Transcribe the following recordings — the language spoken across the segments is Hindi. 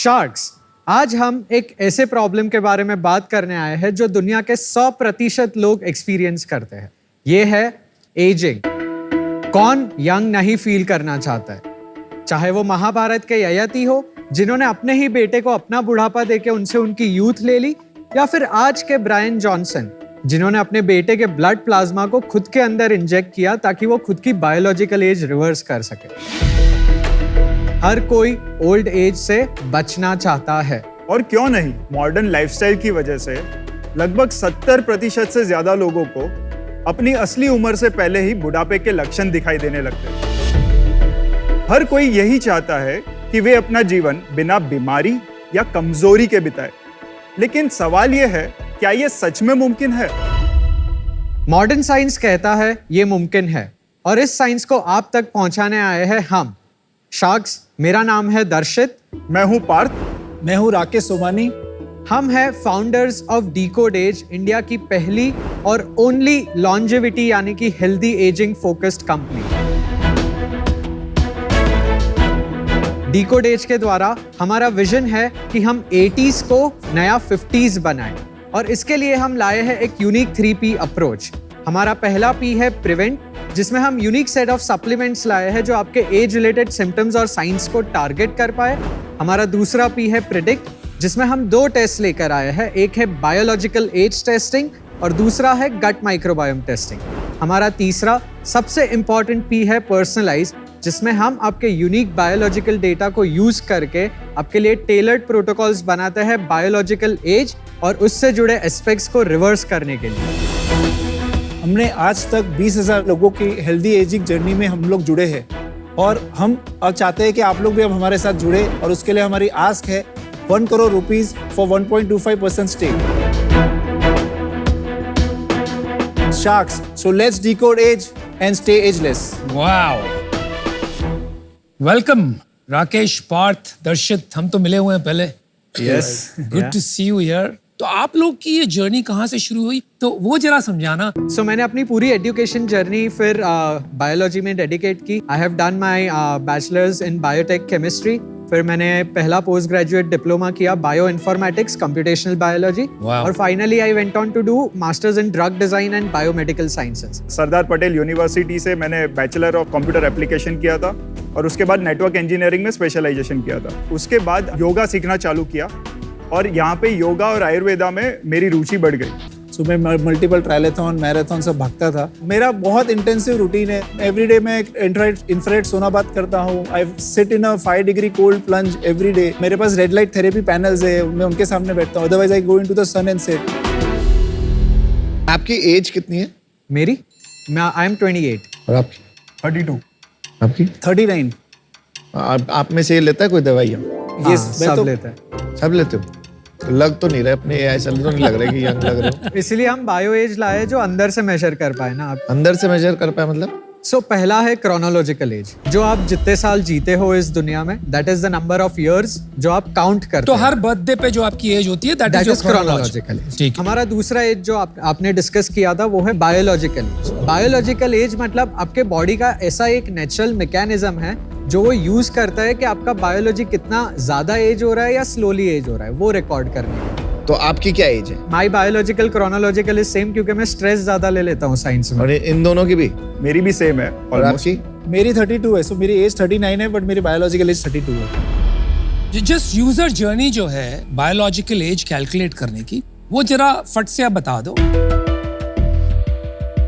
शार्क्स, आज हम एक ऐसे प्रॉब्लम के बारे में बात करने आए हैं जो दुनिया के 100% लोग एक्सपीरियंस करते हैं। ये है एजिंग। कौन यंग नहीं फील करना चाहता है? चाहे वो महाभारत के ययाति हो जिन्होंने अपने ही बेटे को अपना बुढ़ापा देके उनसे उनकी यूथ ले ली, या फिर आज के ब्रायन जॉनसन जिन्होंने अपने बेटे के ब्लड प्लाज्मा को खुद के अंदर इंजेक्ट किया ताकि वो खुद की बायोलॉजिकल एज रिवर्स कर सके। हर कोई ओल्ड एज से बचना चाहता है। और क्यों नहीं, मॉडर्न लाइफस्टाइल की वजह से लगभग 70% से ज्यादा लोगों को अपनी असली उम्र से पहले ही बुढ़ापे के लक्षण दिखाई देने लगते हैं। हर कोई यही चाहता है कि वे अपना जीवन बिना बीमारी या कमजोरी के बिताए। लेकिन सवाल यह है, क्या यह सच में मुमकिन है? मॉडर्न साइंस कहता है ये मुमकिन है, और इस साइंस को आप तक पहुंचाने आए हैं हम शार्क्स। मेरा नाम है दर्शित। मैं हूं पार्थ। मैं हूं राकेश सोमानी। हम हैं founders of decode age, India की पहली और ओनली लॉन्जेविटी यानी कि healthy ageing focused company. Decode age के द्वारा हमारा विजन है कि हम 80s को नया 50s बनाएं, और इसके लिए हम लाए हैं एक यूनिक 3P अप्रोच। हमारा पहला P है प्रिवेंट, जिसमें हम यूनिक सेट ऑफ सप्लीमेंट्स लाए हैं जो आपके एज रिलेटेड सिम्टम्स और साइंस को टारगेट कर पाए। हमारा दूसरा P है प्रिडिक्ट, जिसमें हम 2 टेस्ट लेकर आए हैं। एक है बायोलॉजिकल एज टेस्टिंग और दूसरा है गट माइक्रोबायोम टेस्टिंग। हमारा तीसरा सबसे इंपॉर्टेंट P है पर्सनलाइज, जिसमें हम आपके यूनिक बायोलॉजिकल डेटा को यूज करके आपके लिए टेलर्ड प्रोटोकॉल्स बनाते हैं बायोलॉजिकल एज और उससे जुड़े एस्पेक्ट्स को रिवर्स करने के लिए। हमने आज तक 20,000 लोगों की हेल्दी एजिंग जर्नी में हम लोग जुड़े हैं, और हम अब चाहते हैं कि आप लोग भी अब हमारे साथ जुड़े, और उसके लिए हमारी आस्क है 1 करोड़ रुपीस फॉर 1.25% स्टेक। Sharks, so let's decode age and stay ageless. Wow, welcome Rakesh, Parth, Darshit. हम तो मिले हुए हैं पहले। Yes, good to see you here. तो आप लोग की ये जर्नी कहाँ से शुरू हुई, तो वो जरा समझाना। सो मैंने अपनी पूरी एजुकेशन जर्नी फिर बायोलॉजी में डेडिकेट की। I have done my bachelors in biotech chemistry. फिर मैंने पहला पोस्ट ग्रेजुएट डिप्लोमा किया बायो इन्फॉर्मेटिक्स कंप्यूटेशनल बायोलॉजी, और finally I went on to do masters in drug design and biomedical sciences. Sardar Patel university से मैंने बैचलर ऑफ कंप्यूटर एप्लीकेशन किया था, और उसके बाद नेटवर्क इंजीनियरिंग में स्पेशलाइजेशन किया था। उसके बाद योगा सीखना चालू किया, और यहाँ पे योगा और आयुर्वेदा में मेरी रुचि बढ़ गई। सुबह मल्टीपल ट्रायलेथॉन, मैराथन सब भागता था। मेरा बहुत इंटेंसिव रूटीन है। एवरीडे मैं इंफ्रारेड सोनाबाद करता हूँ। I sit in a 5 degree cold plunge every day. मेरे पास रेड लाइट थेरेपी पैनल्स है, मैं उनके सामने बैठता हूँ। Otherwise I go into the sun and sit. आपकी एज कितनी है? मेरी आई एम 28। और आपकी? 32। आपकी? 39। आप में से लेता है कोई दवाइयाँ? Yes, सब लेते हैं। सब लेते हो? तो लग तो नहीं रहे अपने, ऐसा तो नहीं लग रहा कि यंग लग रहे हो। इसलिए हम बायो एज लाए जो अंदर से मेजर कर पाए ना आप। अंदर से मेजर कर पाए मतलब? सो पहला है क्रोनोलॉजिकल एज, जो आप जितने साल जीते हो इस दुनिया में, that is the number of years जो आप काउंट करते तो हो। हर बर्थडे पे जो आपकी एज होती है दैट इज क्रोनोलॉजिकल एज। ठीक। हमारा दूसरा एज जो आपने डिस्कस किया था वो है बायोलॉजिकल एज। बायोलॉजिकल एज मतलब आपके बॉडी का ऐसा एक नेचुरल मैकेनिज्म है जो वो यूज करता है कि आपका बायोलॉजी कितना ज्यादा एज हो रहा है या स्लोली एज हो रहा है, वो रिकॉर्ड करने के। तो आपकी क्या एज है? माई बायोलॉजिकल क्रोनोलॉजिकल इज सेम, क्योंकि मैं स्ट्रेस ज्यादा ले लेता हूँ साइंस में। और इन दोनों की भी? मेरी भी सेम है। और आपकी? मेरी 32 है। सो मेरी एज 39 है, बट मेरी बायोलॉजिकल एज 32 है। जस्ट यूजर जर्नी जो है बायोलॉजिकल एज कैलकुलेट करने की, वो जरा फट से आप बता दो।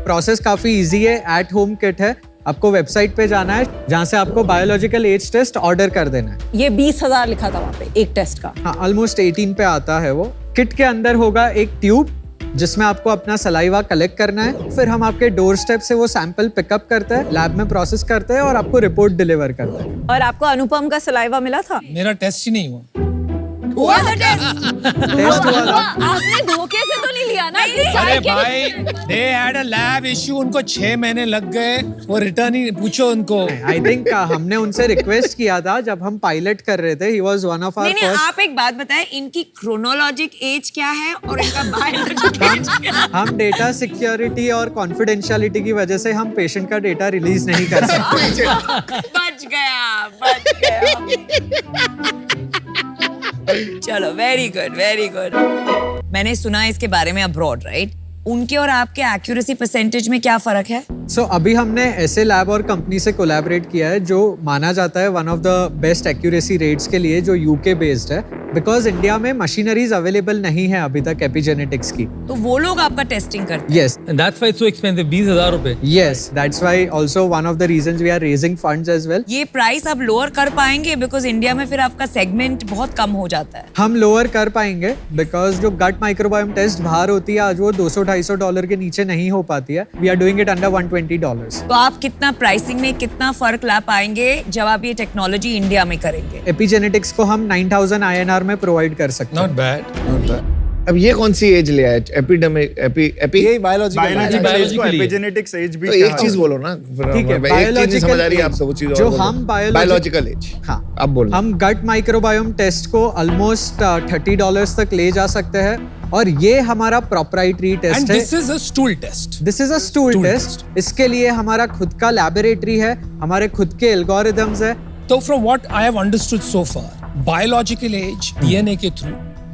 प्रोसेस काफी इजी है। एट होम किट है, आपको वेबसाइट पे जाना है जहाँ से आपको बायोलॉजिकल एज टेस्ट ऑर्डर कर देना है। ये 20,000 लिखा था वहाँ पे एक टेस्ट का। हाँ, ऑलमोस्ट 18 पे आता है वो। किट के अंदर होगा एक ट्यूब जिसमें आपको अपना सलाइवा कलेक्ट करना है। फिर हम आपके डोर स्टेप से वो सैंपल पिकअप करते हैं, लैब में प्रोसेस करते हैं और आपको रिपोर्ट डिलीवर करते हैं। और आपको अनुपम का सलाइवा मिला था? मेरा टेस्ट ही नहीं हुआ। हुआ था टेस्ट? टेस्ट हुआ था। आपने धोखे से तो नहीं लिया ना? अरे भाई, they had a lab issue, उनको 6 महीने लग गए, वो रिटर्न ही पूछो उनको। आई थिंक हमने उनसे रिक्वेस्ट किया था जब हम पायलट कर रहे थे। He was one of our first. आप एक बात बताएं, इनकी क्रोनोलॉजिक एज क्या है और इनका बायोलॉजिक एज क्या है? हम डेटा सिक्योरिटी और कॉन्फिडेंशियलिटी की वजह से हम पेशेंट का डेटा रिलीज नहीं कर सकते। बच गया। चलो वेरी गुड मैंने सुना है इसके बारे में अब्रॉड राइट उनके और आपके एक्यूरेसी परसेंटेज में क्या फर्क है सो अभी हमने ऐसे लैब और कंपनी से कोलैबोरेट किया है जो माना जाता है one of the best accuracy rates के लिए जो यूके बेस्ड है बिकॉज इंडिया में मशीनरीज अवेलेबल नहीं है अभी तक एपिजेनेटिक्स की तो वो लोग आपका टेस्टिंग करते हैं yes And that's why it's so expensive. 20,000 रुपए. yes that's why also one of the reasons we are raising funds as well ये प्राइस आप लोअर कर पाएंगे बिकॉज इंडिया में फिर आपका सेगमेंट बहुत कम हो जाता है हम लोअर कर पाएंगे बिकॉज जो गट माइक्रोबायोम टेस्ट बाहर होती है आज वो $200-250 के नीचे नहीं हो पाती है we are doing it under $120 तो आप कितना प्राइसिंग में कितना फर्क ला पाएंगे जब आप ये टेक्नोलॉजी इंडिया में करेंगे एपिजेनेटिक्स को हम 9000 INR में प्रोवाइड कर सकते हैं नॉट बैड अब ये कौन सी एज ले आया एपिडेमिक एपी ये बायोलॉजिकल बायोलॉजिकल एपिजेनेटिक्स एज भी तो एक कहा चीज होता बोलो ना फिर ठीक है एक चीज नहीं समझ आ रही है age, आपको वो चीज जो हम बायोलॉजिकल एज हाँ अब बोलो हम गट माइक्रोबायोम टेस्ट को ऑलमोस्ट $30 तक ले जा सकते हैं और ये हमारा प्रोप्राइटरी एंड टेस्ट है this is a stool test this is a stool test इसके लिए हमारा खुद का लैबोरेटरी है हमारे खुद के एल्गोरिदम्स है तो from what I have understood so far biological age DNA के थ्रू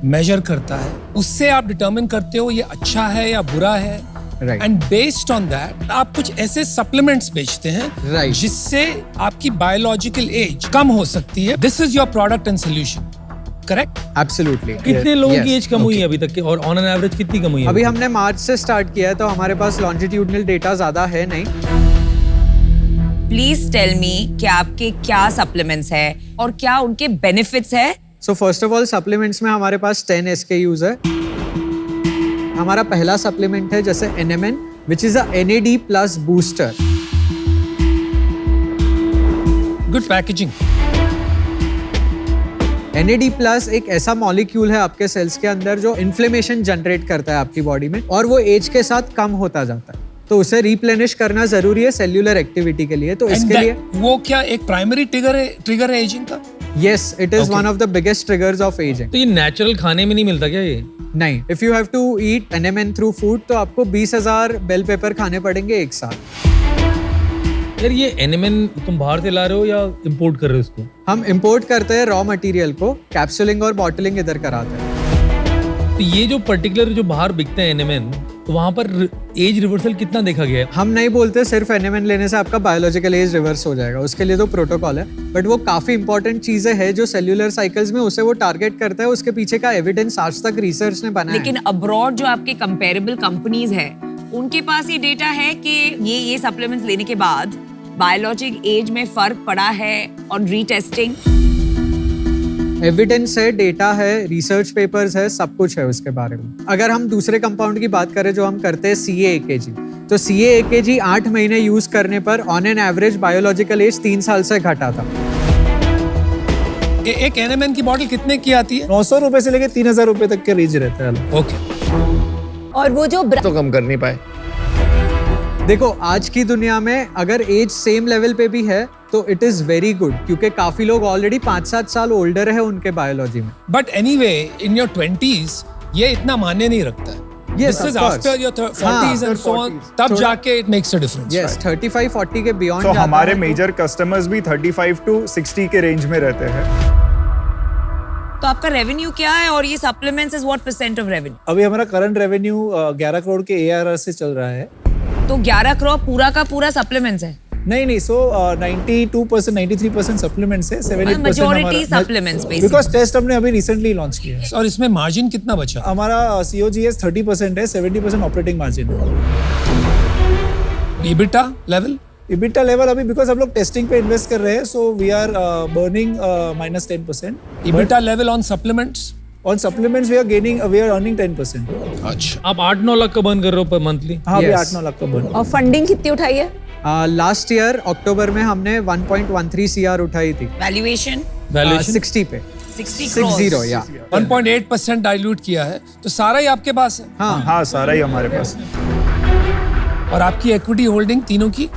मेजर करता है उससे आप डिटरमिन करते हो ये अच्छा है या बुरा है Right. And based on that आप कुछ ऐसे सप्लीमेंट्स बेचते हैं Right. जिससे आपकी बायोलॉजिकल एज कम हो सकती है this is your product and solution correct absolutely कितने लोगों की एज कम हुई है अभी तक की और ऑन एन एवरेज कितनी कम हुई है? अभी हमने मार्च से स्टार्ट किया है तो हमारे पास लॉन्जिट्यूडनल डेटा ज्यादा है नहीं प्लीज टेल मी कि आपके क्या सप्लीमेंट्स है और क्या उनके बेनिफिट्स है so first of all supplements में हमारे पास 10 SKUs है हमारा पहला सप्लीमेंट है जैसे NMN which is a NAD plus booster good packaging NAD plus एक ऐसा मॉलिक्यूल है आपके सेल्स के अंदर जो इन्फ्लेमेशन जनरेट करता है आपकी बॉडी में और वो एज के साथ कम होता जाता है तो उसे रिप्लेनिश करना जरूरी है सेल्यूलर एक्टिविटी के लिए तो इसके लिए वो क्या एक प्राइमरी ट्रिगर है एजिंग का yes it is one of the biggest triggers of ageing तो ये नेचुरल खाने में नहीं मिलता क्या ये? नहीं if you have to eat NMN through food तो आपको 20,000 बेल पेपर खाने पड़ेंगे एक साथ यार ये NMN तुम बाहर से ला रहे हो या इंपोर्ट कर रहे हो इसको? हम इंपोर्ट करते हैं रॉ मटेरियल को कैप्सूलिंग और बॉटलिंग इधर कराते हैं तो ये जो पर्टिकुलर जो बाहर बिकते हैं NMN तो वहाँ पर एज रिवर्सल कितना देखा गया है? हम नहीं बोलते सिर्फ NMN लेने से आपका बायोलॉजिकल एज रिवर्स हो जाएगा उसके लिए तो प्रोटोकॉल है बट वो काफी इंपॉर्टेंट चीजें हैं जो सेल्यूलर साइकिल्स में उसे वो टारगेट करता है उसके पीछे का एविडेंस आज तक रिसर्च ने बनाया लेकिन अब्रॉड जो आपके कंपेरेबल कंपनीज है उनके पास ये डेटा है कि ये सप्लीमेंट्स लेने के बाद बायोलॉजिक एज में फर्क पड़ा है और रीटेस्टिंग एविडेंस है डेटा है रिसर्च पेपर्स है सब कुछ है उसके बारे में अगर हम दूसरे कंपाउंड की बात करें जो हम करते हैं CA-AKG तो CA-AKG 8 महीने यूज करने पर on an average biological age 3 साल से घटा था एक NMN की बॉटल कितने की आती है 900 रुपए से लेके 3,000 रुपए तक के रेंज रहता है ओके और वो जो तो कम कर नहीं पाए देखो आज की दुनिया में अगर एज सेम लेवल पे भी है तो इट इज वेरी गुड क्योंकि काफी लोग ऑलरेडी 5-7 साल ओल्डर है उनके बायोलॉजी में but anyway in your 20s ये इतना मान्य नहीं रखता है Yes, This is of course. after your 40s हाँ, and so on तब थोड़ा- जाके it makes a difference yes 35-40 के बियॉन्ड तो हमारे मेजर कस्टमर्स भी 35 to 60 के रेंज में रहते हैं तो आपका रेवेन्यू क्या है और ये supplements is what % of revenue अभी हमारा करंट रेवेन्यू 11 करोड़ के ARR से चल रहा है तो 11 करोड़ पूरा का पूरा सप्लीमेंट्स है नहीं सो 92% 93% सप्लीमेंट्स है 70% majority supplements basically. Because test हमने अभी रिसेंटली लॉन्च किया है और इसमें मार्जिन कितना बचा हमारा COGS 30% है 70% ऑपरेटिंग मार्जिन है EBITDA लेवल EBITDA लेवल अभी बिकॉज हम लोग टेस्टिंग पे इन्वेस्ट कर रहे हैं so we are burning -10% EBITDA level on supplements on supplements we are earning 10%। अच्छा आप 8-9 लाख का बर्न कर रहे हो पर मंथली? हाँ अभी Yes. 8-9 लाख का बर्न और फंडिंग कितनी उठाई है लास्ट ईयर अक्टूबर में हमने 1.13 CR उठाई थी वैल्यूएशन वैल्यूएशन 60 पे 60 60 या 1.8% डाइल्यूट किया है तो सारा ही आपके पास है हाँ हाँ सारा ही हमारे पास और आपकी इक्विटी होल्डिंग तीनों की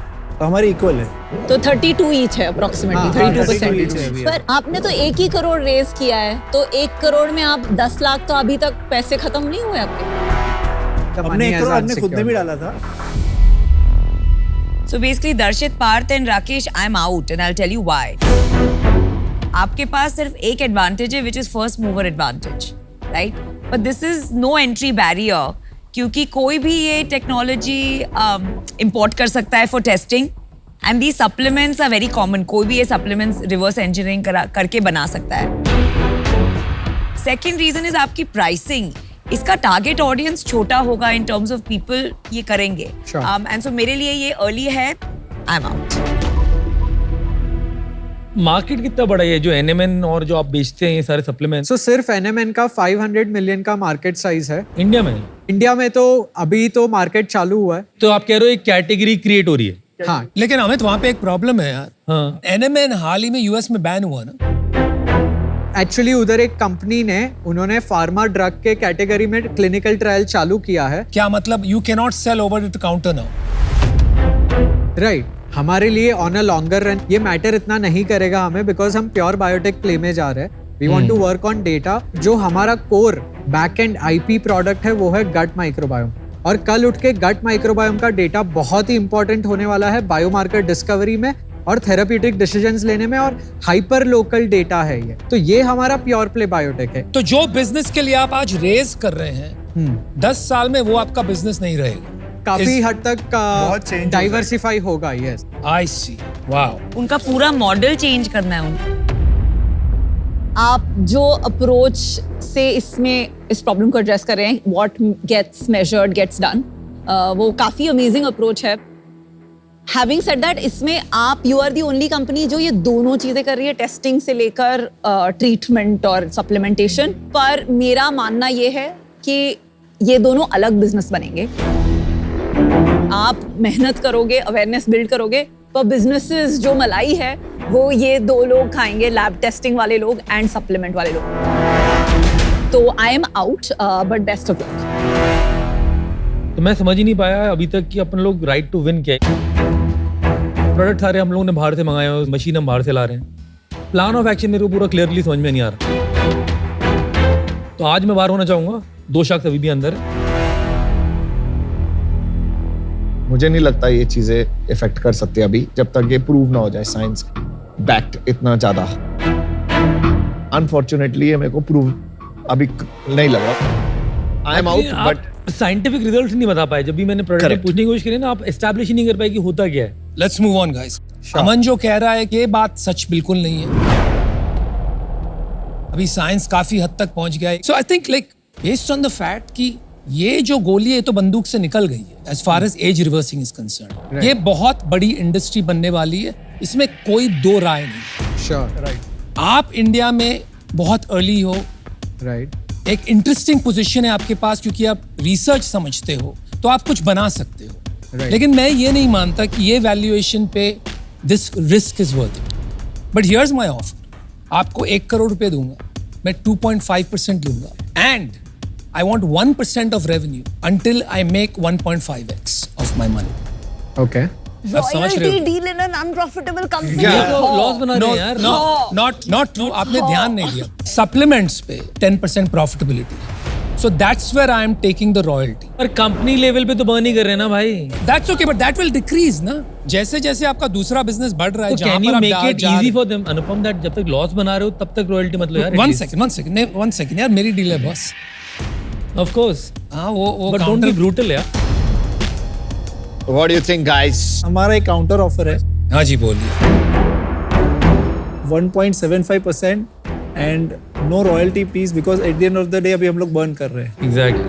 हमारी इक्वल है तो 32 ईच है अप्रोक्सीमेटली हाँ, 32% 32 है अभी। पर आपने तो 1 ही करोड़ रेज किया है तो 1 करोड़ में आप 10 लाख तो अभी तक पैसे खत्म नहीं हुए आपके हमने 1 करोड़ हमने खुद ने भी डाला था So basically, Darshit, Parth and Rakesh, I'm out and I'll tell you why. आपके पास सिर्फ एक एडवांटेज है which is first mover advantage, right? But this is no entry barrier, क्योंकि कोई भी ये टेक्नोलॉजी इंपोर्ट कर सकता है for testing, and the supplements are very common. कोई भी ये सप्लीमेंट्स रिवर्स इंजीनियरिंग करके बना सकता है. सेकेंड रीजन इज आपकी प्राइसिंग. इसका टारगेट ऑडियंस छोटा होगा इन टर्म्स ऑफ पीपल ये करेंगे, एंड सो मेरे लिए ये अर्ली है. I am out. मार्केट कितना बड़ा है जो NMN और जो आप बेचते हैं ये सारे सप्लीमेंट्स? सो सिर्फ NMN का 500 मिलियन का मार्केट साइज है इंडिया में. इंडिया में. तो अभी तो मार्केट चालू हुआ है. तो आप कह रहे हो एक कैटेगरी क्रिएट हो रही है. हाँ, लेकिन अमित वहां पे एक प्रॉब्लम है यार. हाँ. NMN हाल ही में US में बैन हुआ ना. एक्चुअली उधर एक कंपनी ने उन्होंने फार्मा ड्रग के कैटेगरी में क्लिनिकल ट्रायल चालू किया है. क्या मतलब you can not sell over the counter now? Right. हमारे लिए ऑन अ लॉन्गर रन ये मैटर इतना नहीं करेगा हमें, बिकॉज हम प्योर बायोटेक प्ले में जा रहे हैं. We want to work on data. जो हमारा core back end IP product है वो है गट माइक्रोबायोम, और कल उठ के गट माइक्रोबायोम का डेटा बहुत ही इंपॉर्टेंट होने वाला है बायोमार्कर डिस्कवरी में और थेराप्यूटिक डिसीजंस लेने में, और हाइपर लोकल डेटा है ये. तो ये हमारा प्योर प्ले बायोटेक है. तो जो बिजनेस के लिए आप आज रेज कर रहे हैं 10 साल में वो आपका बिजनेस नहीं रहेगा. काफी हद तक बहुत change हो डाइवर्सिफाई होगा. यस, आई सी. वाओ. उनका पूरा मॉडल चेंज करना है उनको. आप जो अप्रोच से इसमें इस प्रॉब्लम को एड्रेस कर रहे हैं, what gets measured gets done, वो काफी अमेजिंग अप्रोच है. हैविंग सेड दैट, इसमें आप you are the only company जो ये दोनों चीजें कर रही है, टेस्टिंग से लेकर ट्रीटमेंट और सप्लीमेंटेशन. पर मेरा मानना ये है कि ये दोनों अलग बिजनेस बनेंगे. आप मेहनत करोगे, अवेयरनेस बिल्ड करोगे, पर बिजनेसेस जो मलाई है वो ये दो लोग खाएंगे, लैब टेस्टिंग वाले लोग एंड सप्लीमेंट वाले लोग. तो I am out, but best of luck. तो मैं समझ ही नहीं पाया अभी तक कि अपन लोग राइट टू विन क्या है. प्रोडक्ट सारे हम लोगों ने बाहर से मंगाए हैं, मशीन हम बाहर से ला रहे हैं. प्लान ऑफ एक्शन मेरे को पूरा क्लियरली समझ में नहीं आ रहा. तो आज मैं बाहर होना चाहूंगा. 2 शख्स अभी भी अंदर है. मुझे नहीं लगता ये चीजें इफेक्ट कर सकती अभी, जब तक ये प्रूव ना हो जाए साइंस बैक्ड इतना ज्यादा. अनफॉर्चुनेटली ये मेरे को प्रूव अभी नहीं लगा. I am out. But scientific results नहीं बता पाए. जब भी मैंने प्रोडक्ट Correct. पूछने की कोशिश करी ना, आप एस्टैब्लिश नहीं कर पाए कि होता क्या है. Let's move on guys. Aman जो कह रहा है कि ये बात सच बिल्कुल नहीं है. अभी साइंस काफी हद तक पहुंच गया है. So I think like based on the fact कि ये जो गोली है तो बंदूक से निकल गई है as far as age reversing is concern. ये बहुत बड़ी इंडस्ट्री बनने वाली है, इसमें कोई दो राय नहीं. श्योर. राइट. आप इंडिया में बहुत अर्ली हो. राइट. एक इंटरेस्टिंग पोजीशन है आपके पास क्योंकि आप रिसर्च समझते हो, तो आप कुछ बना सकते हो. Right. लेकिन मैं ये नहीं मानता कि ये वैल्यूएशन पे this risk is worth it. But here's my offer. आपको 1 करोड़ रुपए दूंगा, मैं 2.5% लूंगा, and I want 1% of revenue until I make 1.5x of my money. Okay. आप समझ रहे हो? deal in an unprofitable company. Loss बना रहे No, हैं यार. no, not true. आपने ध्यान नहीं दिया. Supplements पे 10% profitability. So that's where I am taking the royalty. पर कंपनी लेवल पे तो बर्न ही कर रहे हैं ना भाई. That's okay, but that will decrease ना. जैसे जैसे आपका दूसरा बिजनेस बढ़ रहा है, तो जहां कैन पर यू आप मेक इट जा इजी रहे फॉर देम अनुपम दैट जब तक लॉस बना रहे हो तब तक रॉयल्टी मत लो यार. one second यार, मेरी डील है बॉस. Of course. हाँ वो बट डोंट बी ब्रूटल यार. What do you think guys? हमारा एक काउंटर ऑफर है हाँ जी बोलिए. 1.75% and no royalty please, because at the end of the day अभी हम लोग बर्न कर रहे हैं. एग्जैक्टली.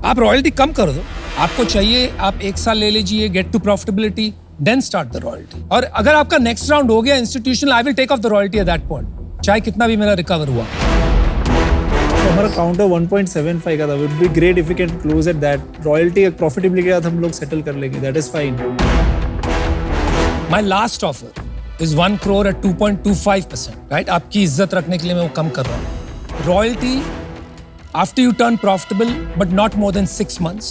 आप रॉयल्टी कम कर दो. आपको चाहिए आप 1 साल ले लीजिए, get to profitability, then start the royalty. और अगर आपका नेक्स्ट राउंड हो गया institutional, I will take off the royalty at that point, चाहे कितना भी मेरा रिकवर हुआ. तो हमारा काउंटर 1.75 का था. Would be great if you can close at that. Royalty एक प्रॉफिटेबिलिटी के साथ हम लोग सेटल कर लेंगे. That is fine. My last offer is 1 crore at 2.25%. Right, आपकी इज्जत रखने के लिए मैं वो कम कर रहा हूँ. Royalty after U turn profitable but not more than 6 months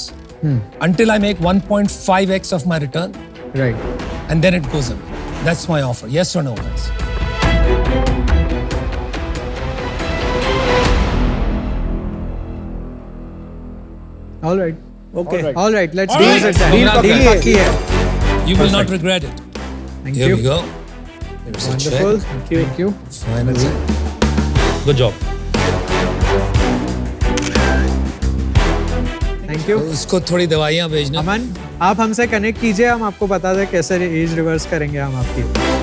until I make 1.5x of my return. Right. And then it goes away. That's my offer. Yes or no, guys? All right. Okay. All right. Let's All do right. it. Deal पक्की है. You will not regret it. Thank Here you. we go. Here's a check. Wonderful. Thank you. Finally. Good job. Thank you. तो उसको थोड़ी दवाइयाँ भेजना. अमन, आप हमसे कनेक्ट कीजिए, हम आपको बता दें कैसे एज रिवर्स करेंगे हम आपकी.